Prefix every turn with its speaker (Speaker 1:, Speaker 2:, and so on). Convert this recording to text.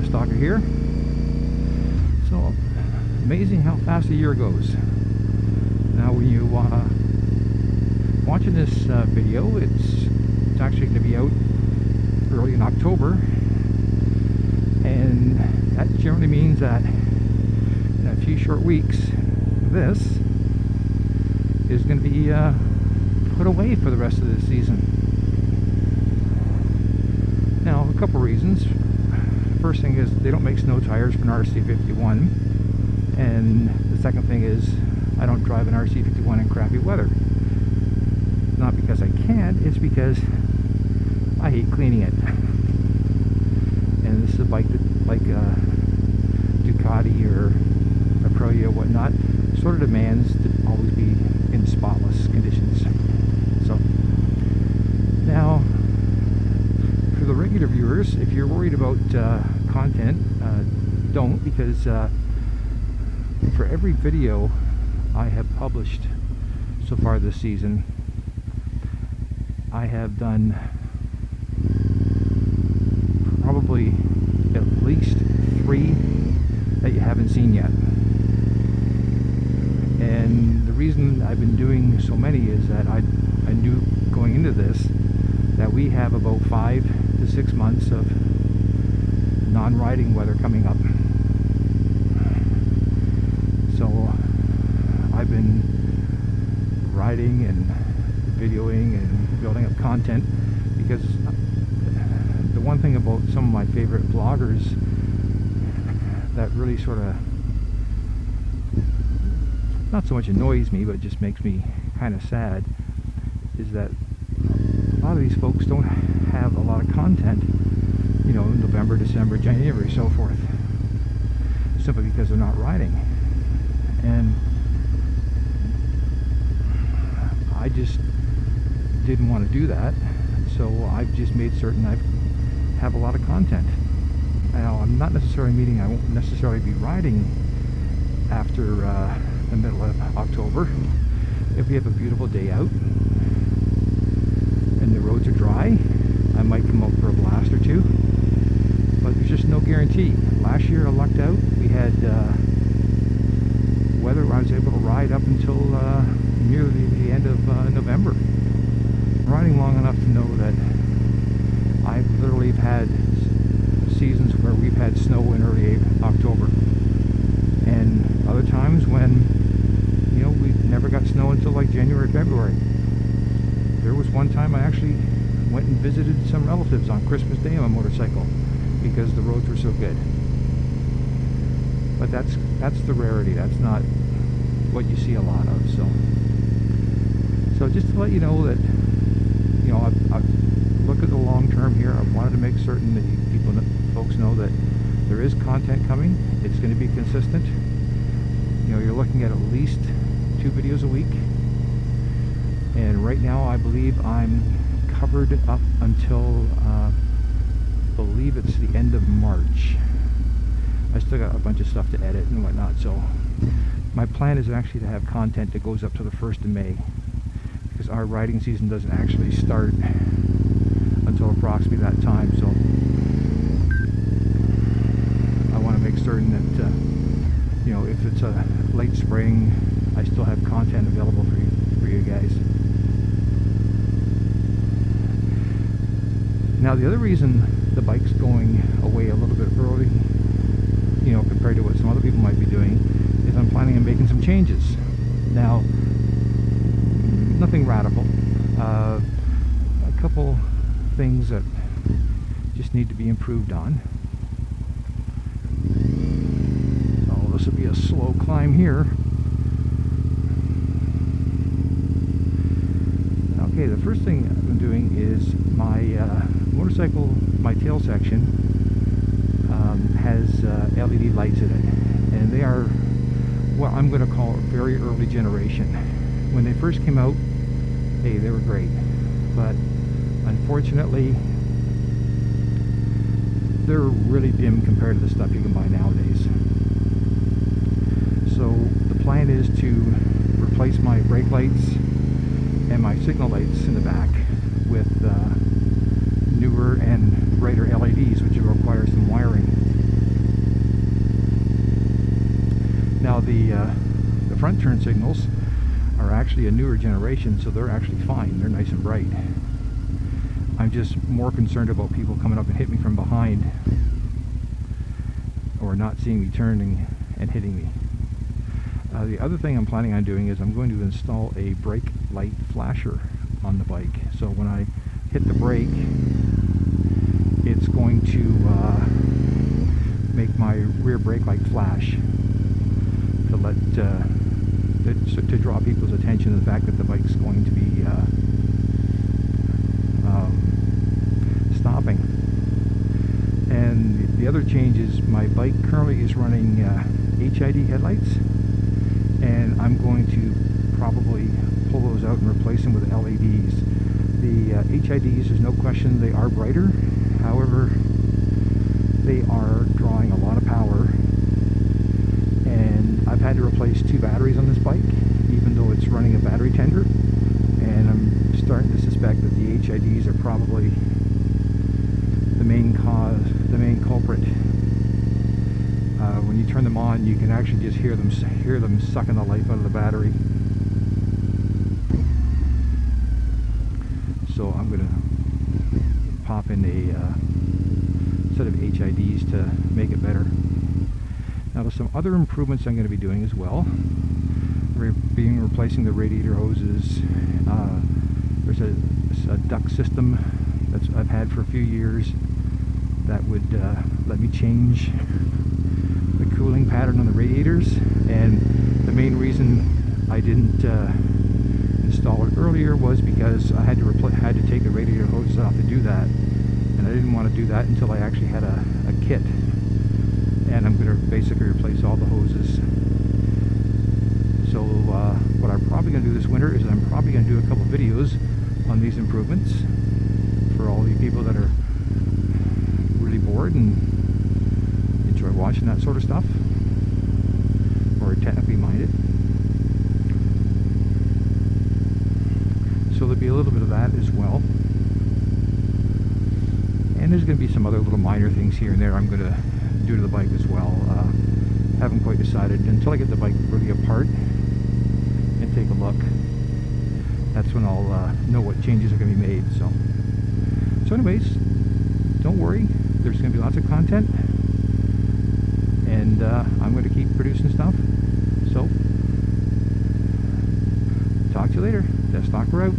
Speaker 1: Stalker here. So amazing how fast a year goes. Now when you watching this video, it's actually going to be out early in October, and that generally means that in a few short weeks this is going to be put away for the rest of the season. Now, a couple reasons. First thing is they don't make snow tires for an RC51, and the second thing is I don't drive an RC51 in crappy weather. Not because I can't, it's because I hate cleaning it. And this is a bike that, like a Ducati or a Aprilia or whatnot, sort of demands to always be in spotless conditions. So now, for the regular viewers, if you're worried about content, don't, because for every video I have published so far this season, I have done probably at least 3 that you haven't seen yet. And the reason I've been doing so many is that I knew going into this that we have about 5 to 6 months of non-riding weather coming up. So I've been riding and videoing and building up content, because the one thing about some of my favorite vloggers that really sort of not so much annoys me but just makes me kind of sad is that a lot of these folks don't have a lot of content, you know, November, December, January, so forth, simply because they're not riding. And I just didn't want to do that, so I've just made certain I have a lot of content. Now, I'm not necessarily meaning I won't necessarily be riding after the middle of October. If we have a beautiful day out and the roads are dry, I might come out for a blast or two, but there's just no guarantee. Last year I lucked out. We had weather where I was able to ride up until nearly the end of November. I'm riding long enough to know that I've literally had seasons where we've had snow in early October, and other times when, you know, we never got snow until like January, February. There was one time I actually went and visited some relatives on Christmas Day on a motorcycle because the roads were so good. But that's the rarity. That's not what you see a lot of. So just to let you know that, you know, I've looked at the long term here. I wanted to make certain that folks know that there is content coming. It's going to be consistent. You know, you're looking at least 2 videos a week, and right now I believe I'm covered up until I believe it's the end of March. I still got a bunch of stuff to edit and whatnot, so my plan is actually to have content that goes up to the 1st of May, because our riding season doesn't actually start until approximately that time. So I want to make certain that you know, if it's a late spring, I still have content available for you guys. Now, the other reason the bike's going away a little bit early, you know, compared to what some other people might be doing, is I'm planning on making some changes. Now, nothing radical. A couple things that just need to be improved on. So this will be a slow climb here. Okay, the first thing I'm doing is my motorcycle, my tail section has LED lights in it, and they are what I'm going to call a very early generation. When they first came out, hey, they were great, but unfortunately they're really dim compared to the stuff you can buy nowadays. So the plan is to replace my brake lights and my signal lights in the back with newer and brighter LEDs, which will require some wiring. Now the front turn signals are actually a newer generation, so they're actually fine. They're nice and bright. I'm just more concerned about people coming up and hitting me from behind, or not seeing me turning and hitting me. The other thing I'm planning on doing is I'm going to install a brake light flasher on the bike. So when I hit the brake, it's going to make my rear brake light flash to let to draw people's attention to the fact that the bike's going to be stopping. And the other change is my bike currently is running HID headlights, and I'm going to probably pull those out and replace them with LEDs. The HIDs, there's no question they are brighter. However, they are drawing a lot of power, and I've had to replace 2 batteries on this bike, even though it's running a battery tender, and I'm starting to suspect that the HIDs are probably the main culprit. When you turn them on, you can actually just hear them sucking the life out of the battery. So I'm going to pop in a set of HIDs to make it better. Now there's some other improvements I'm going to be doing as well. Replacing the radiator hoses. There's a duct system that I've had for a few years that would let me change the cooling pattern on the radiators, and the main reason I didn't install it earlier was because I had to take the radiator hoses off to do that, and I didn't want to do that until I actually had a kit. And I'm going to basically replace all the hoses. So what I'm probably going to do this winter is I'm probably going to do a couple videos on these improvements for all you people that are really bored and enjoy watching that sort of stuff, or technically minded. So there'll be a little bit of that as well. And there's going to be some other little minor things here and there I'm going to do to the bike as well. Haven't quite decided. Until I get the bike really apart and take a look, that's when I'll know what changes are going to be made. So anyways, don't worry, there's going to be lots of content, and I'm going to keep producing stuff. So talk to you later. Test Stalker out.